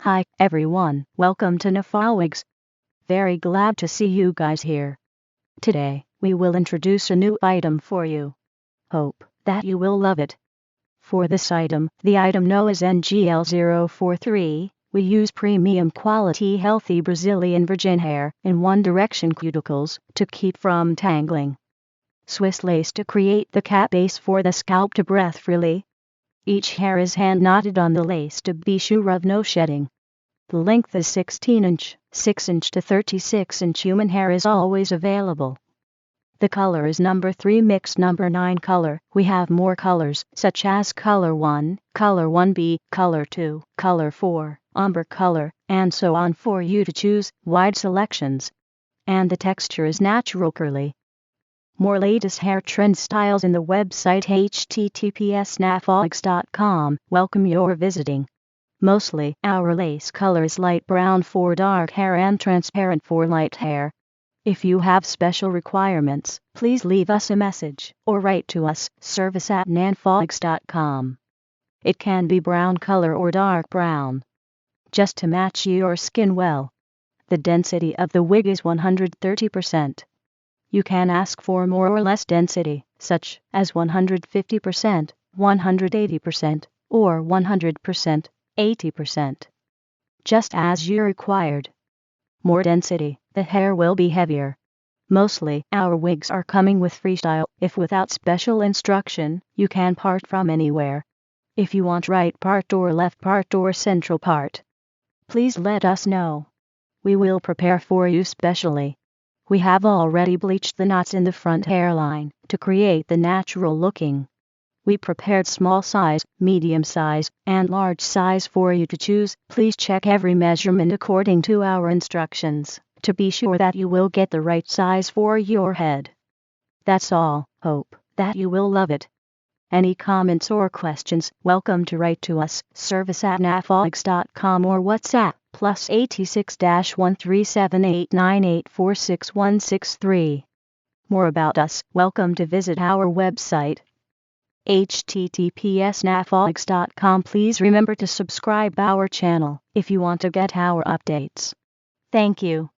Hi everyone, welcome to Wigs. Very glad to see you guys here. Today, we will introduce a new item for you. Hope that you will love it. For this item, the item known as NGL-043, we use premium quality healthy Brazilian virgin hair in one direction cuticles to keep from tangling. Swiss lace to create the cap base for the scalp to breathe freely. Each hair is hand knotted on the lace to be sure of no shedding. The length is 16 inch, 6 inch to 36 inch human hair is always available. The color is number 3 mixed number 9 color. We have more colors such as color 1, color 1B, color 2, color 4, umber color, and so on for you to choose, wide selections. And the texture is natural curly. More latest hair trend styles in the website https://nafogs.com. Welcome your visiting. Mostly, our lace color is light brown for dark hair and transparent for light hair. If you have special requirements, please leave us a message or write to us, service@nafogs.com. It can be brown color or dark brown. Just to match your skin well. The density of the wig is 130%. You can ask for more or less density, such as 150%, 180%, or 100%, 80%. Just as you required. More density, the hair will be heavier. Mostly, our wigs are coming with freestyle. If without special instruction, you can part from anywhere. If you want right part or left part or central part, please let us know. We will prepare for you specially. We have already bleached the knots in the front hairline to create the natural looking. We prepared small size, medium size, and large size for you to choose. Please check every measurement according to our instructions to be sure that you will get the right size for your head. That's all. Hope that you will love it. Any comments or questions, welcome to write to us, service@nafogs.com or WhatsApp, +86-13789846163. More about us, welcome to visit our website, https://nafogs.com. Please remember to subscribe our channel if you want to get our updates. Thank you.